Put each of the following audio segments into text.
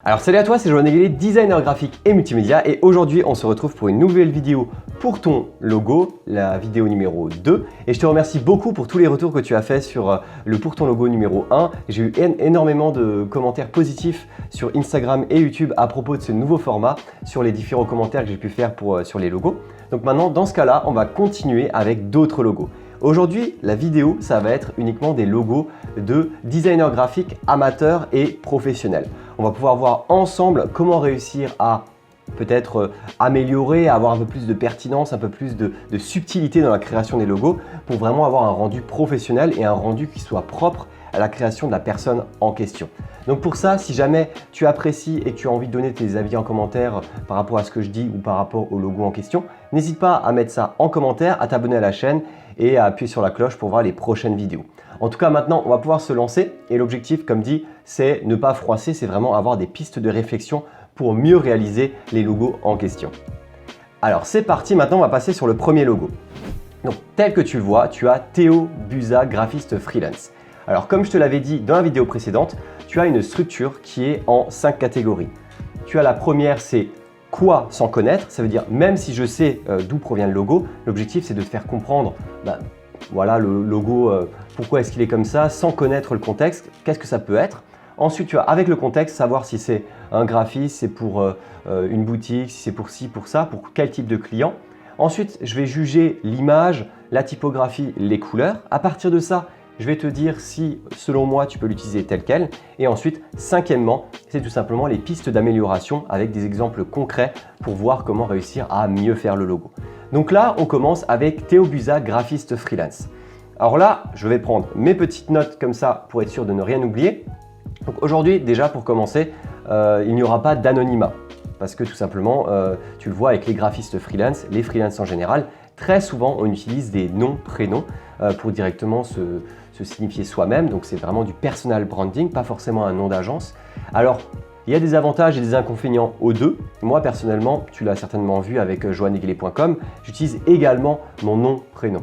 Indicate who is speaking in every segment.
Speaker 1: Alors salut à toi, c'est Johan Eguillet, designer graphique et multimédia, et aujourd'hui on se retrouve pour une nouvelle vidéo pour ton logo, la vidéo numéro 2, et je te remercie beaucoup pour tous les retours que tu as fait sur le pour ton logo numéro 1. J'ai eu énormément de commentaires positifs sur Instagram et YouTube à propos de ce nouveau format, sur les différents commentaires que j'ai pu faire sur les logos. Donc maintenant, dans ce cas-là, on va continuer avec d'autres logos. Aujourd'hui, la vidéo, ça va être uniquement des logos de designers graphiques amateurs et professionnels. On va pouvoir voir ensemble comment réussir à peut-être améliorer, avoir un peu plus de pertinence, un peu plus de subtilité dans la création des logos pour vraiment avoir un rendu professionnel et un rendu qui soit propre à la création de la personne en question. Donc pour ça, si jamais tu apprécies et que tu as envie de donner tes avis en commentaire par rapport à ce que je dis ou par rapport au logo en question, n'hésite pas à mettre ça en commentaire, à t'abonner à la chaîne et à appuyer sur la cloche pour voir les prochaines vidéos. En tout cas, maintenant, on va pouvoir se lancer et l'objectif, comme dit, c'est ne pas froisser, c'est vraiment avoir des pistes de réflexion pour mieux réaliser les logos en question. Alors, c'est parti, maintenant, on va passer sur le premier logo. Donc, tel que tu le vois, tu as Théo Buza, graphiste freelance. Alors, comme je te l'avais dit dans la vidéo précédente, tu as une structure qui est en 5 catégories. Tu as la première, c'est quoi sans connaître, ça veut dire même si je sais d'où provient le logo, l'objectif c'est de te faire comprendre voilà, le logo, pourquoi est-ce qu'il est comme ça, sans connaître le contexte, qu'est-ce que ça peut être. Ensuite, tu vas avec le contexte savoir si c'est un graphiste, si c'est pour une boutique, si c'est pour ci, pour ça, pour quel type de client. Ensuite, je vais juger l'image, la typographie, les couleurs. À partir de ça, je vais te dire si, selon moi, tu peux l'utiliser tel quel. Et ensuite, cinquièmement, c'est tout simplement les pistes d'amélioration avec des exemples concrets pour voir comment réussir à mieux faire le logo. Donc là, on commence avec Théo Buza, graphiste freelance. Alors là, je vais prendre mes petites notes comme ça pour être sûr de ne rien oublier. Donc aujourd'hui, déjà pour commencer, il n'y aura pas d'anonymat. Parce que tout simplement, tu le vois avec les graphistes freelance, les freelance en général, très souvent on utilise des noms, prénoms pour directement se signifier soi-même. Donc c'est vraiment du personal branding, pas forcément un nom d'agence. Alors, il y a des avantages et des inconvénients aux deux. Moi personnellement, tu l'as certainement vu avec johaneguillet.com, j'utilise également mon nom, prénom.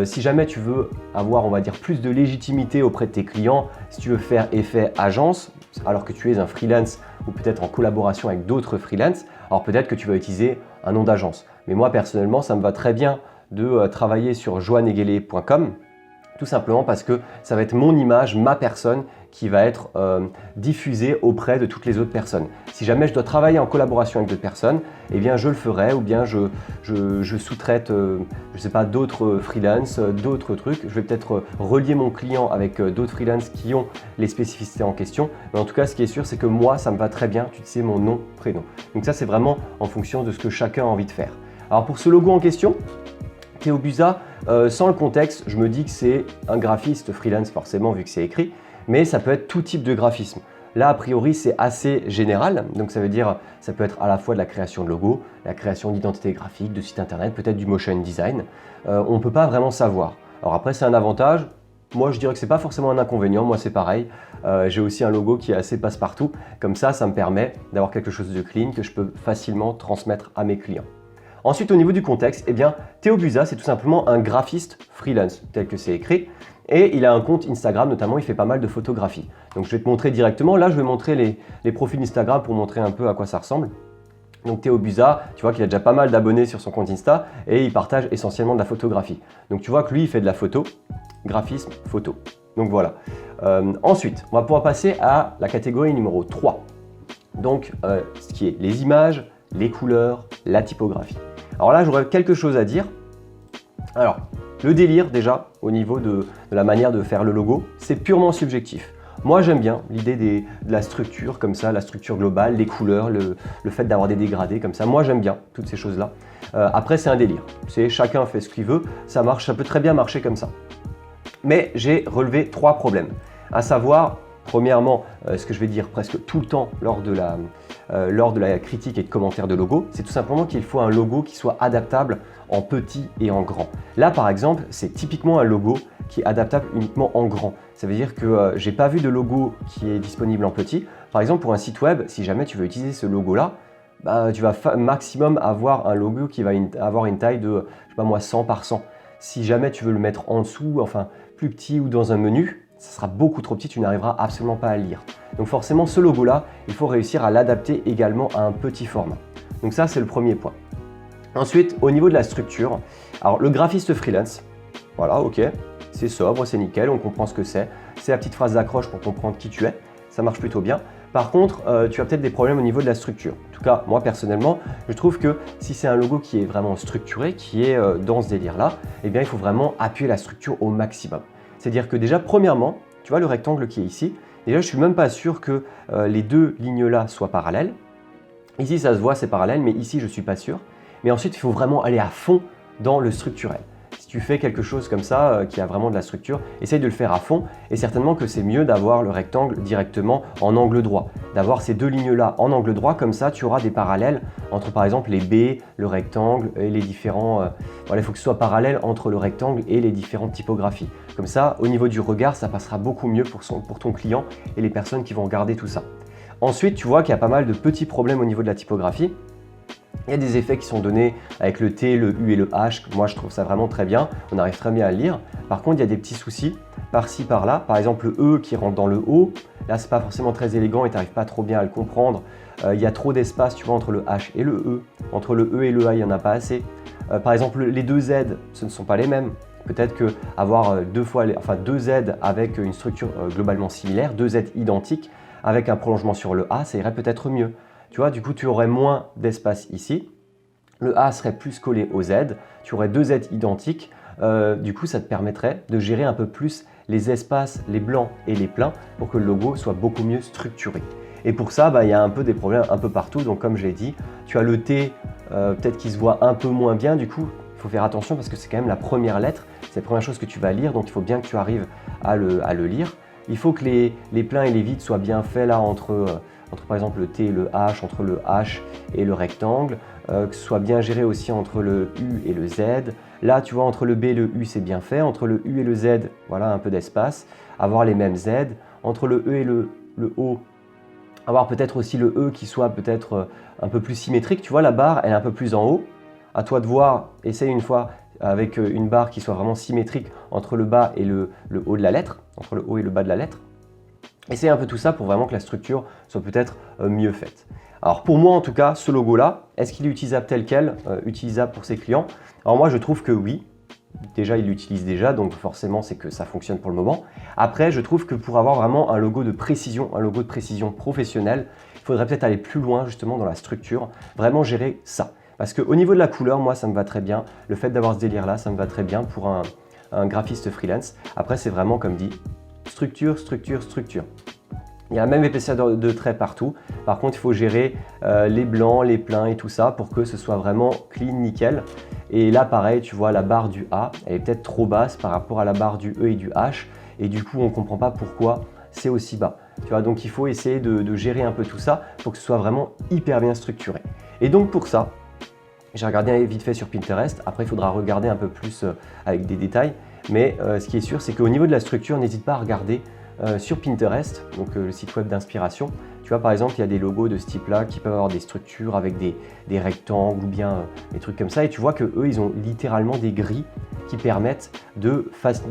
Speaker 1: Si jamais tu veux avoir, on va dire, plus de légitimité auprès de tes clients, si tu veux faire effet agence, alors que tu es un freelance ou peut-être en collaboration avec d'autres freelance, alors peut-être que tu vas utiliser un nom d'agence. Mais moi personnellement, ça me va très bien de travailler sur johaneguillet.com, tout simplement parce que ça va être mon image, ma personne qui va être diffusée auprès de toutes les autres personnes. Si jamais je dois travailler en collaboration avec d'autres personnes, eh bien je le ferai, ou bien je sous-traite, je sais pas, d'autres freelance, d'autres trucs. Je vais peut-être relier mon client avec d'autres freelance qui ont les spécificités en question. Mais en tout cas, ce qui est sûr, c'est que moi, ça me va très bien d'utiliser mon nom, prénom. Donc ça, c'est vraiment en fonction de ce que chacun a envie de faire. Alors pour ce logo en question, Théo Buza, sans le contexte, je me dis que c'est un graphiste freelance forcément vu que c'est écrit, mais ça peut être tout type de graphisme. Là, a priori, c'est assez général, donc ça veut dire ça peut être à la fois de la création de logo, la création d'identité graphique, de site internet, peut-être du motion design. On ne peut pas vraiment savoir. Alors après, c'est un avantage. Moi, je dirais que ce n'est pas forcément un inconvénient. Moi, c'est pareil. J'ai aussi un logo qui est assez passe-partout. Comme ça me permet d'avoir quelque chose de clean que je peux facilement transmettre à mes clients. Ensuite, au niveau du contexte, eh bien, Théo Buza, c'est tout simplement un graphiste freelance, tel que c'est écrit. Et il a un compte Instagram, notamment, il fait pas mal de photographie. Donc, je vais te montrer directement. Là, je vais montrer les profils Instagram pour montrer un peu à quoi ça ressemble. Donc, Théo Buza, tu vois qu'il a déjà pas mal d'abonnés sur son compte Insta et il partage essentiellement de la photographie. Donc, tu vois que lui, il fait de la photo, graphisme, photo. Donc, voilà. Ensuite, on va pouvoir passer à la catégorie numéro 3. Donc, ce qui est les images, les couleurs, la typographie. Alors là, j'aurais quelque chose à dire. Alors, le délire déjà, au niveau de la manière de faire le logo, c'est purement subjectif. Moi, j'aime bien l'idée de la structure comme ça, la structure globale, les couleurs, le fait d'avoir des dégradés comme ça. Moi, j'aime bien toutes ces choses-là. Après, c'est un délire. C'est chacun fait ce qu'il veut. Ça marche, ça peut très bien marcher comme ça. Mais j'ai relevé 3 problèmes. À savoir, premièrement, ce que je vais dire presque tout le temps lors de la critique et de commentaires de logo, c'est tout simplement qu'il faut un logo qui soit adaptable en petit et en grand. Là, par exemple, c'est typiquement un logo qui est adaptable uniquement en grand. Ça veut dire que j'ai pas vu de logo qui est disponible en petit. Par exemple, pour un site web, si jamais tu veux utiliser ce logo-là, tu vas maximum avoir un logo qui va avoir une taille de, je sais pas moi, 100 par 100. Si jamais tu veux le mettre en dessous, enfin plus petit ou dans un menu, ça sera beaucoup trop petit, tu n'arriveras absolument pas à le lire. Donc forcément, ce logo-là, il faut réussir à l'adapter également à un petit format. Donc ça, c'est le premier point. Ensuite, au niveau de la structure, alors le graphiste freelance, voilà, ok, c'est sobre, c'est nickel, on comprend ce que c'est. C'est la petite phrase d'accroche pour comprendre qui tu es, ça marche plutôt bien. Par contre, tu as peut-être des problèmes au niveau de la structure. En tout cas, moi personnellement, je trouve que si c'est un logo qui est vraiment structuré, qui est dans ce délire-là, eh bien il faut vraiment appuyer la structure au maximum. C'est-à-dire que déjà, premièrement, tu vois le rectangle qui est ici, déjà je ne suis même pas sûr que les deux lignes-là soient parallèles. Ici, ça se voit, c'est parallèle, mais ici, je ne suis pas sûr. Mais ensuite, il faut vraiment aller à fond dans le structurel. Si tu fais quelque chose comme ça, qui a vraiment de la structure, essaye de le faire à fond. Et certainement que c'est mieux d'avoir le rectangle directement en angle droit. D'avoir ces deux lignes-là en angle droit, comme ça, tu auras des parallèles entre, par exemple, les baies, le rectangle et les différents... voilà, il faut que ce soit parallèle entre le rectangle et les différentes typographies. Comme ça, au niveau du regard, ça passera beaucoup mieux pour ton client et les personnes qui vont regarder tout ça. Ensuite, tu vois qu'il y a pas mal de petits problèmes au niveau de la typographie. Il y a des effets qui sont donnés avec le T, le U et le H. Moi, je trouve ça vraiment très bien. On arrive très bien à le lire. Par contre, il y a des petits soucis par-ci, par-là. Par exemple, le E qui rentre dans le O. Là, c'est pas forcément très élégant et tu n'arrives pas trop bien à le comprendre. Il y a trop d'espace, tu vois, entre le H et le E. Entre le E et le A, il n'y en a pas assez. Par exemple, les deux Z, ce ne sont pas les mêmes. Peut-être que avoir deux Z avec une structure globalement similaire, deux Z identiques, avec un prolongement sur le A, ça irait peut-être mieux. Tu vois, du coup, tu aurais moins d'espace ici. Le A serait plus collé au Z. Tu aurais deux Z identiques. Du coup, ça te permettrait de gérer un peu plus les espaces, les blancs et les pleins pour que le logo soit beaucoup mieux structuré. Et pour ça, il y a un peu des problèmes un peu partout. Donc, comme je l'ai dit, tu as le T, peut-être qu'il se voit un peu moins bien. Du coup, il faut faire attention parce que c'est quand même la première lettre. C'est la première chose que tu vas lire. Donc, il faut bien que tu arrives à le lire. Il faut que les pleins et les vides soient bien faits là entre par exemple le T et le H, entre le H et le rectangle, que ce soit bien géré aussi entre le U et le Z. Là, tu vois, entre le B et le U, c'est bien fait. Entre le U et le Z, voilà, un peu d'espace. Avoir les mêmes Z. Entre le E et le O, avoir peut-être aussi le E qui soit peut-être un peu plus symétrique. Tu vois, la barre, elle est un peu plus en haut. À toi de voir, essaye une fois avec une barre qui soit vraiment symétrique entre le bas et le haut de la lettre, entre le haut et le bas de la lettre. Essaye un peu tout ça pour vraiment que la structure soit peut-être mieux faite. Alors pour moi en tout cas, ce logo-là, est-ce qu'il est utilisable tel quel, utilisable pour ses clients? Alors moi je trouve que oui. Déjà, il l'utilise déjà, donc forcément, c'est que ça fonctionne pour le moment. Après, je trouve que pour avoir vraiment un logo de précision professionnelle, il faudrait peut-être aller plus loin justement dans la structure, vraiment gérer ça. Parce qu'au niveau de la couleur, moi, ça me va très bien. Le fait d'avoir ce délire-là, ça me va très bien pour un graphiste freelance. Après, c'est vraiment, comme dit, structure, structure, structure. Il y a la même épaisseur de traits partout. Par contre, il faut gérer les blancs, les pleins et tout ça pour que ce soit vraiment clean, nickel. Et là, pareil, tu vois, la barre du A, elle est peut-être trop basse par rapport à la barre du E et du H. Et du coup, on ne comprend pas pourquoi c'est aussi bas. Tu vois, donc il faut essayer de gérer un peu tout ça pour que ce soit vraiment hyper bien structuré. Et donc pour ça, j'ai regardé vite fait sur Pinterest. Après, il faudra regarder un peu plus avec des détails. Mais ce qui est sûr, c'est qu'au niveau de la structure, n'hésite pas à regarder sur Pinterest, donc le site web d'inspiration. Tu vois, par exemple, il y a des logos de ce type-là qui peuvent avoir des structures avec des rectangles ou bien des trucs comme ça. Et tu vois qu'eux, ils ont littéralement des grilles qui permettent de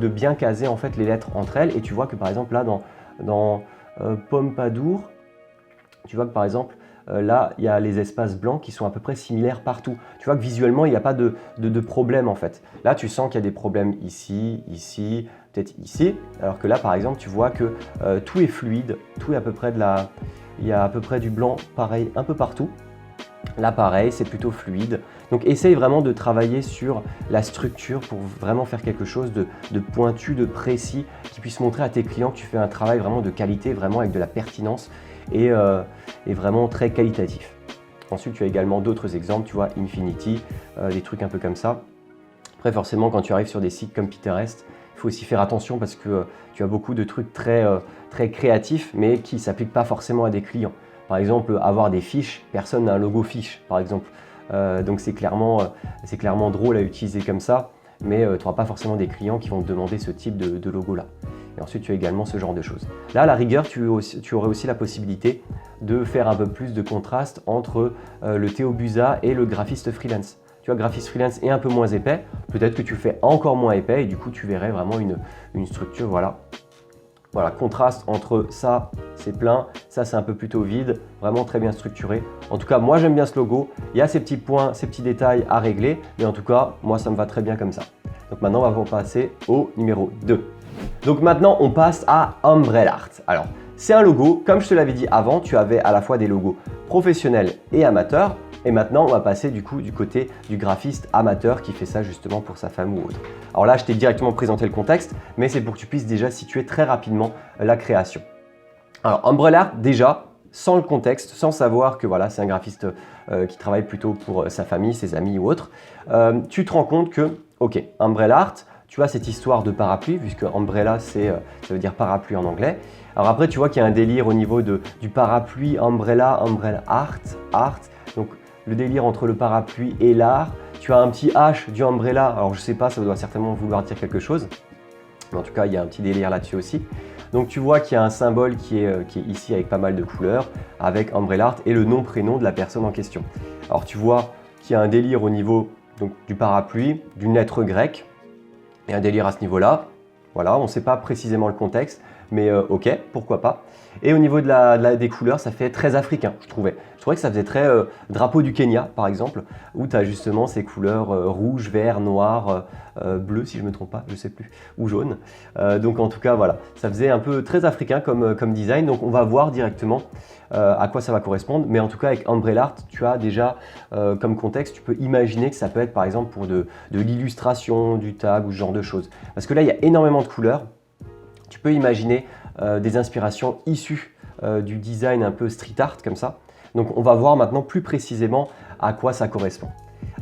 Speaker 1: bien caser en fait les lettres entre elles. Et tu vois que par exemple là, dans Pompadour, tu vois que par exemple, là, il y a les espaces blancs qui sont à peu près similaires partout. Tu vois que visuellement, il n'y a pas de problème en fait. Là, tu sens qu'il y a des problèmes ici, ici, peut-être ici. Alors que là, par exemple, tu vois que tout est fluide, tout est à peu près il y a à peu près du blanc pareil un peu partout. Là, pareil, c'est plutôt fluide. Donc, essaye vraiment de travailler sur la structure pour vraiment faire quelque chose de pointu, de précis, qui puisse montrer à tes clients que tu fais un travail vraiment de qualité, vraiment avec de la pertinence et vraiment très qualitatif. Ensuite, tu as également d'autres exemples, tu vois, Infinity, des trucs un peu comme ça. Après, forcément, quand tu arrives sur des sites comme Pinterest, il faut aussi faire attention parce que tu as beaucoup de trucs très créatifs, mais qui ne s'appliquent pas forcément à des clients. Par exemple, avoir des fiches, personne n'a un logo fiche, par exemple. Donc c'est clairement drôle à utiliser comme ça, mais tu n'auras pas forcément des clients qui vont te demander ce type de logo-là. Et ensuite, tu as également ce genre de choses. Là, à la rigueur, tu aurais aussi la possibilité de faire un peu plus de contraste entre le Théo Buza et le graphiste freelance. Tu vois, graphiste freelance est un peu moins épais. Peut-être que tu le fais encore moins épais et du coup, tu verrais vraiment une structure, voilà, Voilà, contraste entre ça, c'est plein, ça c'est un peu plutôt vide, vraiment très bien structuré. En tout cas, moi j'aime bien ce logo. Il y a ces petits points, ces petits détails à régler, mais en tout cas, moi ça me va très bien comme ça. Donc maintenant, on va passer au numéro 2. Donc maintenant, on passe à Umbrella Art. Alors, c'est un logo, comme je te l'avais dit avant, tu avais à la fois des logos professionnels et amateurs. Et maintenant, on va passer du coup du côté du graphiste amateur qui fait ça justement pour sa femme ou autre. Alors là, je t'ai directement présenté le contexte, mais c'est pour que tu puisses déjà situer très rapidement la création. Alors, Umbrella Art, déjà, sans le contexte, sans savoir que voilà, c'est un graphiste qui travaille plutôt pour sa famille, ses amis ou autre, tu te rends compte que, ok, Umbrella Art, tu as cette histoire de parapluie, puisque Umbrella, ça veut dire parapluie en anglais. Alors après, tu vois qu'il y a un délire au niveau du parapluie, Umbrella Art. Donc, le délire entre le parapluie et l'art. Tu as un petit H du Umbrella. Alors, je sais pas, ça doit certainement vouloir dire quelque chose. Mais en tout cas, il y a un petit délire là-dessus aussi. Donc, tu vois qu'il y a un symbole qui est ici avec pas mal de couleurs, avec Umbrella Art et le nom, prénom de la personne en question. Alors, tu vois qu'il y a un délire au niveau donc, du parapluie, d'une lettre grecque. Et un délire à ce niveau-là. Voilà, on ne sait pas précisément le contexte, mais ok, pourquoi pas. Et au niveau des couleurs, ça fait très africain, je trouvais. Je trouvais que ça faisait très drapeau du Kenya, par exemple, où tu as justement ces couleurs rouge, vert, noir, bleu, si je ne me trompe pas, je ne sais plus, ou jaune. Donc en tout cas, voilà, ça faisait un peu très africain comme design. Donc on va voir directement à quoi ça va correspondre. Mais en tout cas, avec Umbrella Art, tu as déjà comme contexte, tu peux imaginer que ça peut être par exemple pour de l'illustration, du tag ou ce genre de choses. Parce que là, il y a énormément de couleurs. Tu peux imaginer des inspirations issues du design un peu street art comme ça. Donc on va voir maintenant plus précisément à quoi ça correspond.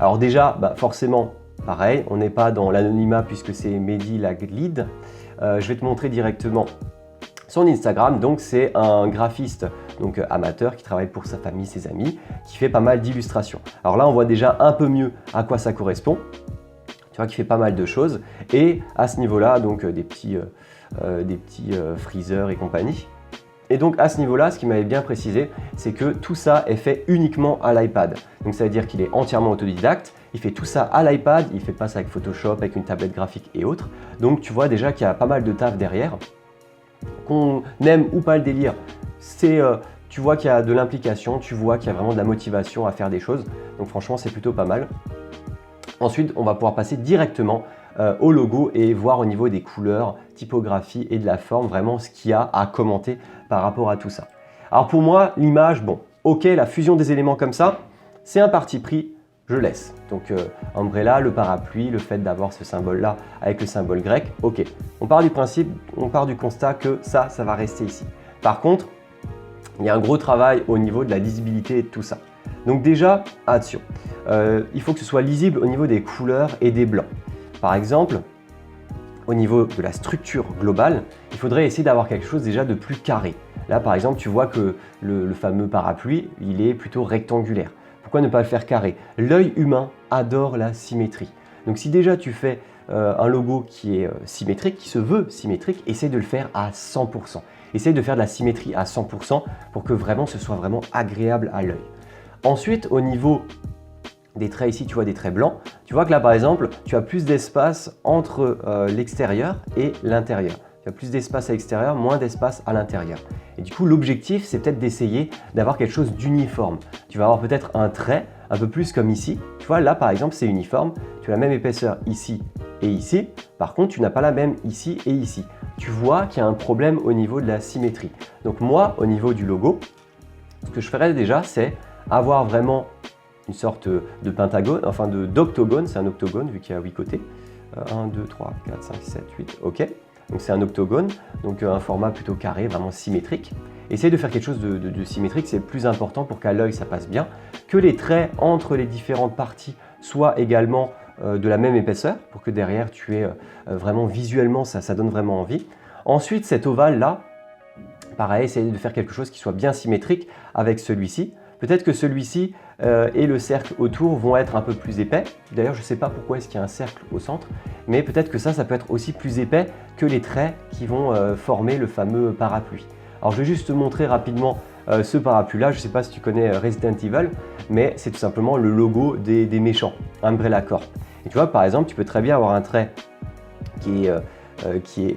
Speaker 1: Alors déjà, forcément, pareil, on n'est pas dans l'anonymat puisque c'est Mehdi Laglid. Je vais te montrer directement son Instagram. Donc c'est un graphiste donc amateur qui travaille pour sa famille, ses amis, qui fait pas mal d'illustrations. Alors là, on voit déjà un peu mieux à quoi ça correspond. Tu vois qu'il fait pas mal de choses. Et à ce niveau-là, donc des petits freezers et compagnie. Et donc à ce niveau-là, ce qui m'avait bien précisé, c'est que tout ça est fait uniquement à l'iPad. Donc ça veut dire qu'il est entièrement autodidacte, il fait tout ça à l'iPad, il fait pas ça avec Photoshop, avec une tablette graphique et autres. Donc tu vois déjà qu'il y a pas mal de taf derrière. Qu'on aime ou pas le délire, tu vois qu'il y a de l'implication, tu vois qu'il y a vraiment de la motivation à faire des choses. Donc franchement, c'est plutôt pas mal. Ensuite, on va pouvoir passer directement au logo et voir au niveau des couleurs, typographie et de la forme, vraiment ce qu'il y a à commenter par rapport à tout ça. Alors pour moi, l'image, bon, ok, la fusion des éléments comme ça, c'est un parti pris, je laisse. Donc Umbrella, le parapluie, le fait d'avoir ce symbole-là avec le symbole grec, ok. On part du principe, on part du constat que ça va rester ici. Par contre, il y a un gros travail au niveau de la lisibilité et de tout ça. Donc déjà, attention, il faut que ce soit lisible au niveau des couleurs et des blancs. Par exemple, au niveau de la structure globale, il faudrait essayer d'avoir quelque chose déjà de plus carré. Là, par exemple, tu vois que le fameux parapluie, il est plutôt rectangulaire. Pourquoi ne pas le faire carré? L'œil humain adore la symétrie. Donc si déjà tu fais un logo qui est symétrique, qui se veut symétrique, essaye de le faire à 100%. Essaye de faire de la symétrie à 100% pour que vraiment ce soit vraiment agréable à l'œil. Ensuite, au niveau des traits ici, tu vois des traits blancs. Tu vois que là, par exemple, tu as plus d'espace entre l'extérieur et l'intérieur. Tu as plus d'espace à l'extérieur, moins d'espace à l'intérieur. Et du coup, l'objectif, c'est peut-être d'essayer d'avoir quelque chose d'uniforme. Tu vas avoir peut-être un trait un peu plus comme ici. Tu vois, là, par exemple, c'est uniforme. Tu as la même épaisseur ici et ici. Par contre, tu n'as pas la même ici et ici. Tu vois qu'il y a un problème au niveau de la symétrie. Donc moi, au niveau du logo, ce que je ferais déjà, c'est avoir vraiment une sorte de pentagone, enfin d'octogone, c'est un octogone vu qu'il y a 8 côtés. 1, 2, 3, 4, 5, 7, 8, ok. Donc c'est un octogone, donc un format plutôt carré, vraiment symétrique. Essayez de faire quelque chose de symétrique, c'est plus important pour qu'à l'œil ça passe bien. Que les traits entre les différentes parties soient également de la même épaisseur, pour que derrière tu aies vraiment visuellement, ça donne vraiment envie. Ensuite, cet ovale là, pareil, essayez de faire quelque chose qui soit bien symétrique avec celui-ci. Peut-être que celui-ci et le cercle autour vont être un peu plus épais. D'ailleurs, je ne sais pas pourquoi est-ce qu'il y a un cercle au centre, mais peut-être que ça peut être aussi plus épais que les traits qui vont former le fameux parapluie. Alors, je vais juste te montrer rapidement ce parapluie-là. Je ne sais pas si tu connais Resident Evil, mais c'est tout simplement le logo des méchants, Umbrella Corp. Et tu vois, par exemple, tu peux très bien avoir un trait qui est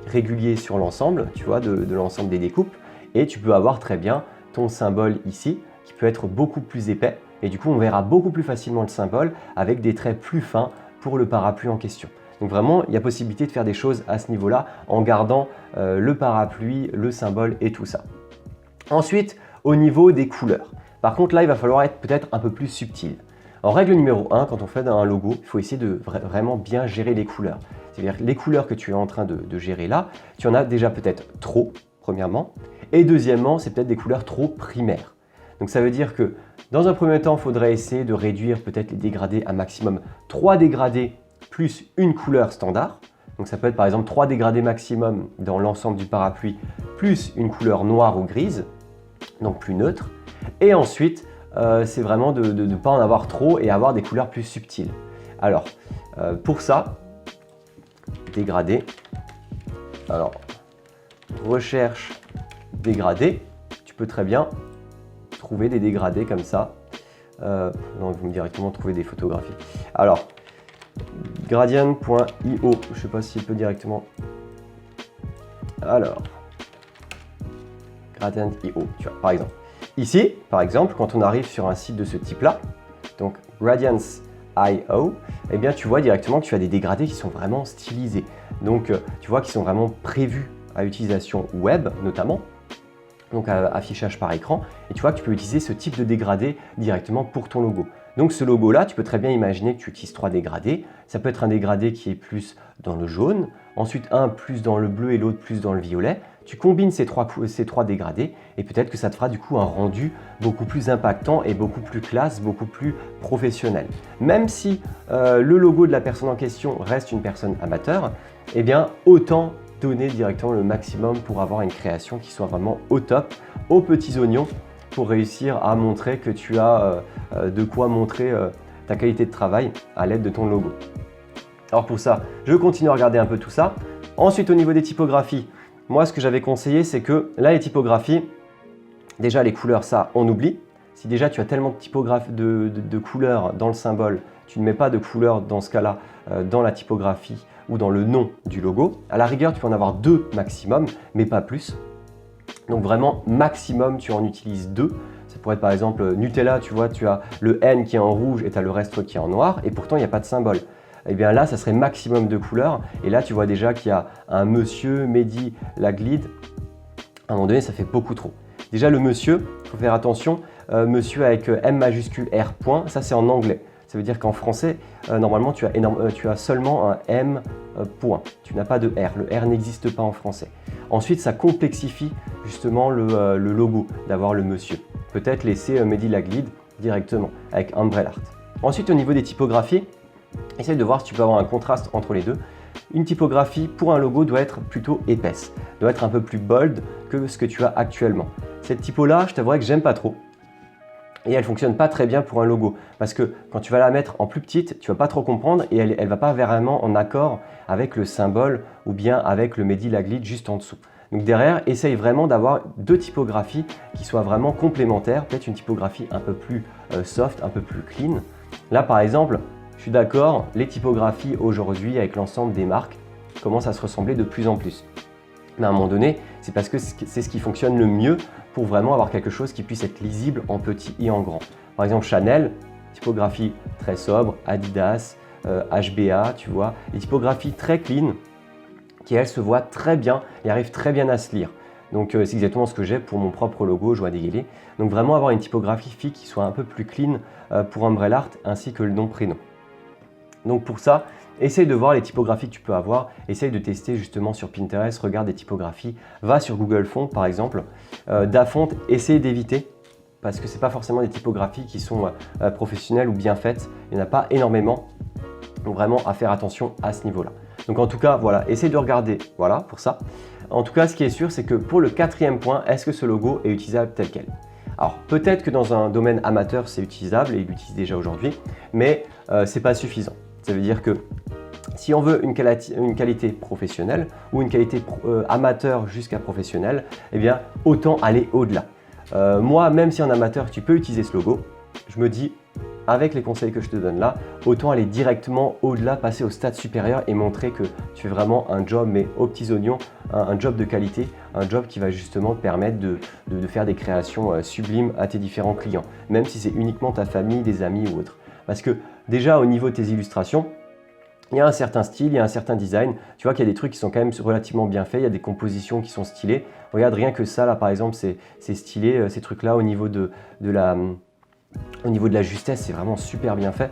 Speaker 1: régulier sur l'ensemble, tu vois, de l'ensemble des découpes. Et tu peux avoir très bien ton symbole ici, qui peut être beaucoup plus épais. Et du coup, on verra beaucoup plus facilement le symbole avec des traits plus fins pour le parapluie en question. Donc vraiment, il y a possibilité de faire des choses à ce niveau-là en gardant le parapluie, le symbole et tout ça. Ensuite, au niveau des couleurs. Par contre, là, il va falloir être peut-être un peu plus subtil. En règle numéro 1, quand on fait un logo, il faut essayer de vraiment bien gérer les couleurs. C'est-à-dire les couleurs que tu es en train de gérer là, tu en as déjà peut-être trop, premièrement. Et deuxièmement, c'est peut-être des couleurs trop primaires. Donc ça veut dire que dans un premier temps, il faudrait essayer de réduire peut-être les dégradés à maximum 3 dégradés plus une couleur standard. Donc ça peut être par exemple 3 dégradés maximum dans l'ensemble du parapluie plus une couleur noire ou grise, donc plus neutre. Et ensuite, c'est vraiment de ne pas en avoir trop et avoir des couleurs plus subtiles. Alors, pour ça, dégradé. Alors, recherche dégradé. Tu peux très bien trouver des dégradés comme ça. Non, vous me directement trouver des photographies. Alors, gradient.io, je ne sais pas s'il peut directement. Alors, gradient.io, tu vois, par exemple. Ici, par exemple, quand on arrive sur un site de ce type-là, donc Gradients.io, eh bien, tu vois directement que tu as des dégradés qui sont vraiment stylisés. Donc, tu vois qu'ils sont vraiment prévus à utilisation web, notamment, donc à affichage par écran. Et tu vois que tu peux utiliser ce type de dégradé directement pour ton logo. Donc, ce logo-là, tu peux très bien imaginer que tu utilises 3 dégradés. Ça peut être un dégradé qui est plus dans le jaune, ensuite un plus dans le bleu et l'autre plus dans le violet. Tu combines ces trois dégradés et peut-être que ça te fera du coup un rendu beaucoup plus impactant et beaucoup plus classe, beaucoup plus professionnel. Même si le logo de la personne en question reste une personne amateur, eh bien autant donner directement le maximum pour avoir une création qui soit vraiment au top, aux petits oignons, pour réussir à montrer que tu as de quoi montrer ta qualité de travail à l'aide de ton logo. Alors pour ça, je continue à regarder un peu tout ça. Ensuite, au niveau des typographies, moi, ce que j'avais conseillé, c'est que là, les typographies, déjà les couleurs, ça, on oublie. Si déjà tu as tellement de couleurs dans le symbole, tu ne mets pas de couleurs dans ce cas-là dans la typographie ou dans le nom du logo. À la rigueur, tu peux en avoir 2 maximum, mais pas plus. Donc vraiment, maximum, tu en utilises 2. Ça pourrait être par exemple Nutella, tu vois, tu as le N qui est en rouge et tu as le reste qui est en noir, et pourtant, il n'y a pas de symbole. Et bien là, ça serait maximum de couleurs. Et là, tu vois déjà qu'il y a un monsieur, Mehdi, Laglid. À un moment donné, ça fait beaucoup trop. Déjà, le monsieur, il faut faire attention. Monsieur avec M majuscule R point, ça c'est en anglais. Ça veut dire qu'en français, normalement, tu as seulement un M point. Tu n'as pas de R. Le R n'existe pas en français. Ensuite, ça complexifie justement le logo d'avoir le monsieur. Peut-être laisser Mehdi Laglid directement avec Umbrella Art. Ensuite, au niveau des typographies, essaye de voir si tu peux avoir un contraste entre les deux. Une typographie pour un logo doit être plutôt épaisse, doit être un peu plus bold que ce que tu as actuellement. Cette typo-là, je t'avouerai que j'aime pas trop. Et elle ne fonctionne pas très bien pour un logo. Parce que quand tu vas la mettre en plus petite, tu ne vas pas trop comprendre et elle ne va pas vraiment en accord avec le symbole ou bien avec le Mehdi Laglid juste en dessous. Donc derrière, essaye vraiment d'avoir 2 typographies qui soient vraiment complémentaires. Peut-être une typographie un peu plus soft, un peu plus clean. Là par exemple, je suis d'accord, les typographies aujourd'hui avec l'ensemble des marques commencent à se ressembler de plus en plus. Mais à un moment donné, c'est parce que c'est ce qui fonctionne le mieux pour vraiment avoir quelque chose qui puisse être lisible en petit et en grand. Par exemple Chanel, typographie très sobre, Adidas, HBA, tu vois, des typographies très clean qui elles se voient très bien et arrivent très bien à se lire. Donc c'est exactement ce que j'ai pour mon propre logo Joie d'Égaler. Donc vraiment avoir une typographie qui soit un peu plus clean pour Umbrella Art ainsi que le nom prénom. Donc pour ça, essaye de voir les typographies que tu peux avoir, essaye de tester justement sur Pinterest, regarde des typographies, va sur Google Fonts par exemple. Dafont, essaye d'éviter parce que ce n'est pas forcément des typographies qui sont professionnelles ou bien faites, il n'y en a pas énormément, donc vraiment à faire attention à ce niveau-là. Donc en tout cas, voilà, essaye de regarder, voilà pour ça. En tout cas, ce qui est sûr, c'est que pour le 4e point, est-ce que ce logo est utilisable tel quel? Alors peut-être que dans un domaine amateur, c'est utilisable et il l'utilise déjà aujourd'hui, mais ce n'est pas suffisant. Ça veut dire que si on veut une qualité professionnelle ou une qualité amateur jusqu'à professionnelle, eh bien autant aller au-delà. Moi, même si en amateur tu peux utiliser ce logo, je me dis avec les conseils que je te donne là, autant aller directement au-delà, passer au stade supérieur et montrer que tu fais vraiment un job, mais aux petits oignons, un job de qualité, un job qui va justement te permettre de faire des créations sublimes à tes différents clients, même si c'est uniquement ta famille, des amis ou autres. Parce que déjà au niveau de tes illustrations, il y a un certain style, il y a un certain design. Tu vois qu'il y a des trucs qui sont quand même relativement bien faits, il y a des compositions qui sont stylées. Regarde, rien que ça, là par exemple, c'est stylé. Ces trucs-là, au niveau de la justesse, c'est vraiment super bien fait.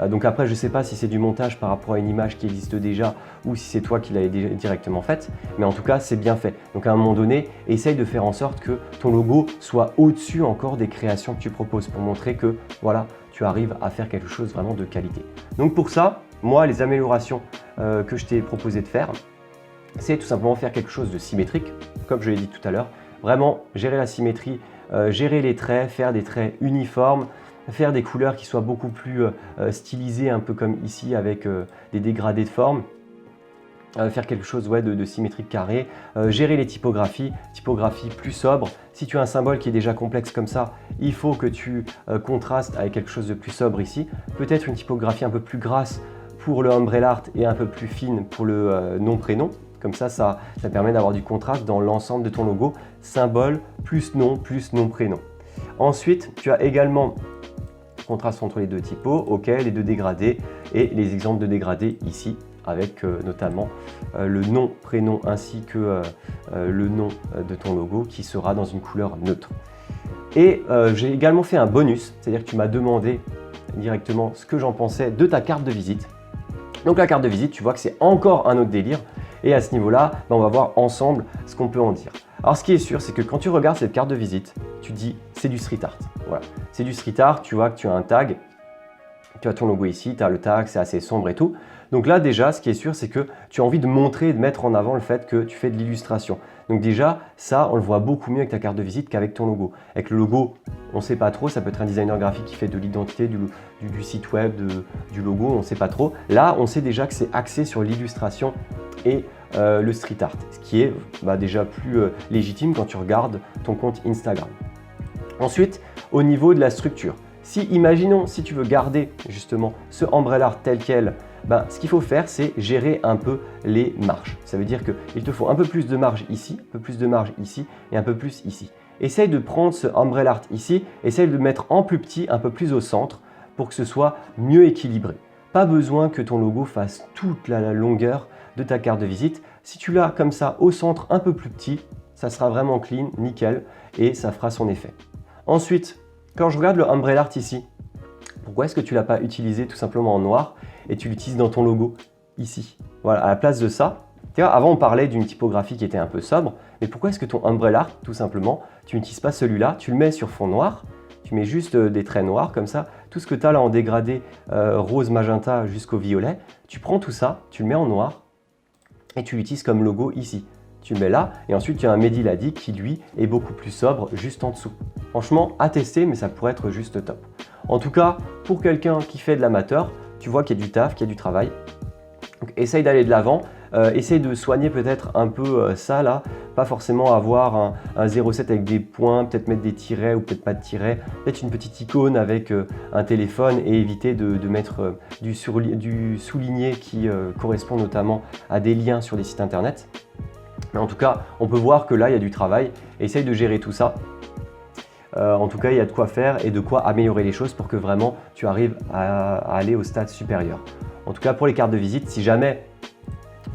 Speaker 1: Donc après, je ne sais pas si c'est du montage par rapport à une image qui existe déjà ou si c'est toi qui l'avais directement faite. Mais en tout cas, c'est bien fait. Donc à un moment donné, essaye de faire en sorte que ton logo soit au-dessus encore des créations que tu proposes pour montrer que voilà, tu arrives à faire quelque chose vraiment de qualité. Donc pour ça, moi, les améliorations que je t'ai proposé de faire, c'est tout simplement faire quelque chose de symétrique, comme je l'ai dit tout à l'heure. Vraiment gérer la symétrie, gérer les traits, faire des traits uniformes, faire des couleurs qui soient beaucoup plus stylisées, un peu comme ici avec des dégradés de forme. Faire quelque chose de symétrique carré, gérer les typographie plus sobre. Si tu as un symbole qui est déjà complexe comme ça, il faut que tu contrastes avec quelque chose de plus sobre ici. Peut-être une typographie un peu plus grasse pour le umbrella art et un peu plus fine pour le nom-prénom. Comme ça permet d'avoir du contraste dans l'ensemble de ton logo. Symbole plus nom-prénom. Ensuite, tu as également contraste entre les deux typos, ok, les deux dégradés et les exemples de dégradés ici, avec notamment le nom, prénom ainsi que le nom de ton logo qui sera dans une couleur neutre. Et j'ai également fait un bonus, c'est-à-dire que tu m'as demandé directement ce que j'en pensais de ta carte de visite. Donc la carte de visite, tu vois que c'est encore un autre délire. Et à ce niveau-là, on va voir ensemble ce qu'on peut en dire. Alors ce qui est sûr, c'est que quand tu regardes cette carte de visite, tu te dis c'est du street art. Voilà, c'est du street art, tu vois que tu as un tag, tu as ton logo ici, tu as le tag, c'est assez sombre et tout. Donc là déjà, ce qui est sûr, c'est que tu as envie de montrer, de mettre en avant le fait que tu fais de l'illustration. Donc déjà, ça, on le voit beaucoup mieux avec ta carte de visite qu'avec ton logo. Avec le logo, on ne sait pas trop, ça peut être un designer graphique qui fait de l'identité, du site web, du logo, on ne sait pas trop. Là, on sait déjà que c'est axé sur l'illustration et le street art, ce qui est déjà plus légitime quand tu regardes ton compte Instagram. Ensuite, au niveau de la structure, imaginons si tu veux garder justement ce umbrella art tel quel, ce qu'il faut faire, c'est gérer un peu les marges. Ça veut dire qu'il te faut un peu plus de marge ici, un peu plus de marge ici et un peu plus ici. Essaye de prendre ce umbrella art ici, essaye de le mettre en plus petit, un peu plus au centre pour que ce soit mieux équilibré. Pas besoin que ton logo fasse toute la longueur de ta carte de visite. Si tu l'as comme ça au centre un peu plus petit, ça sera vraiment clean, nickel et ça fera son effet. Ensuite, quand je regarde le umbrella art ici, pourquoi est-ce que tu ne l'as pas utilisé tout simplement en noir et tu l'utilises dans ton logo ici? Voilà, à la place de ça, avant on parlait d'une typographie qui était un peu sobre, mais pourquoi est-ce que ton umbrella art, tout simplement, tu n'utilises pas celui-là, tu le mets sur fond noir, tu mets juste des traits noirs comme ça, tout ce que tu as là en dégradé rose, magenta jusqu'au violet, tu prends tout ça, tu le mets en noir et tu l'utilises comme logo ici. Tu le mets là et ensuite tu as un Mehdi Ladi qui lui est beaucoup plus sobre juste en dessous. Franchement, à tester, mais ça pourrait être juste top. En tout cas, pour quelqu'un qui fait de l'amateur, tu vois qu'il y a du taf, qu'il y a du travail. Donc, essaye d'aller de l'avant, essaye de soigner peut-être un peu ça là, pas forcément avoir un 0,7 avec des points, peut-être mettre des tirets ou peut-être pas de tirets, peut-être une petite icône avec un téléphone et éviter de mettre du souligné qui correspond notamment à des liens sur des sites internet. Mais en tout cas, on peut voir que là, il y a du travail. Essaye de gérer tout ça. En tout cas, il y a de quoi faire et de quoi améliorer les choses pour que vraiment tu arrives à aller au stade supérieur. En tout cas, pour les cartes de visite, si jamais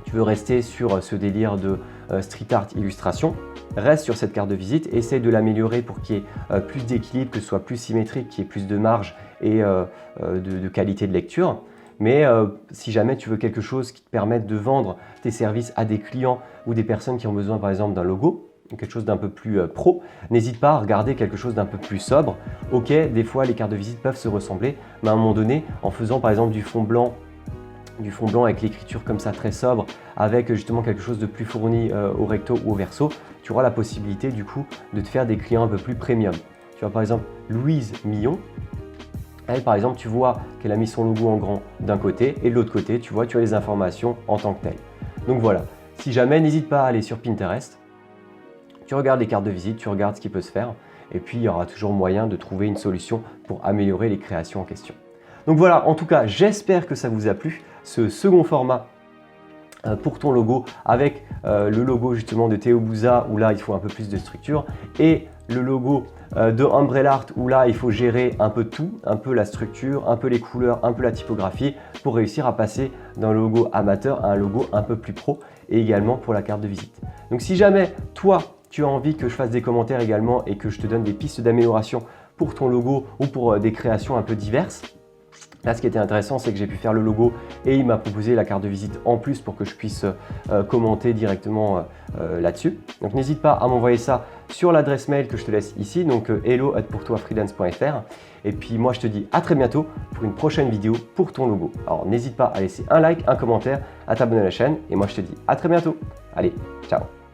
Speaker 1: tu veux rester sur ce délire de street art illustration, reste sur cette carte de visite, essaye de l'améliorer pour qu'il y ait plus d'équilibre, que ce soit plus symétrique, qu'il y ait plus de marge et de qualité de lecture. Mais si jamais tu veux quelque chose qui te permette de vendre tes services à des clients ou des personnes qui ont besoin par exemple d'un logo, quelque chose d'un peu plus pro, n'hésite pas à regarder quelque chose d'un peu plus sobre. Ok, des fois les cartes de visite peuvent se ressembler, mais à un moment donné, en faisant par exemple du fond blanc avec l'écriture comme ça très sobre, avec justement quelque chose de plus fourni au recto ou au verso, tu auras la possibilité du coup de te faire des clients un peu plus premium. Tu vois par exemple Louise Millon. Elle, par exemple, tu vois qu'elle a mis son logo en grand d'un côté et de l'autre côté, tu vois, tu as les informations en tant que telles. Donc voilà, si jamais, n'hésite pas à aller sur Pinterest, tu regardes les cartes de visite, tu regardes ce qui peut se faire et puis il y aura toujours moyen de trouver une solution pour améliorer les créations en question. Donc voilà, en tout cas, j'espère que ça vous a plu, ce second format pour ton logo avec le logo justement de Théo Bouza où là il faut un peu plus de structure et le logo de Umbrella Art où là il faut gérer un peu tout, un peu la structure, un peu les couleurs, un peu la typographie pour réussir à passer d'un logo amateur à un logo un peu plus pro et également pour la carte de visite. Donc si jamais toi tu as envie que je fasse des commentaires également et que je te donne des pistes d'amélioration pour ton logo ou pour des créations un peu diverses, là, ce qui était intéressant, c'est que j'ai pu faire le logo et il m'a proposé la carte de visite en plus pour que je puisse commenter directement là-dessus. Donc n'hésite pas à m'envoyer ça sur l'adresse mail que je te laisse ici, donc hello@pourtoifreelance.fr. Et puis moi, je te dis à très bientôt pour une prochaine vidéo pour ton logo. Alors n'hésite pas à laisser un like, un commentaire, à t'abonner à la chaîne et moi je te dis à très bientôt. Allez, ciao!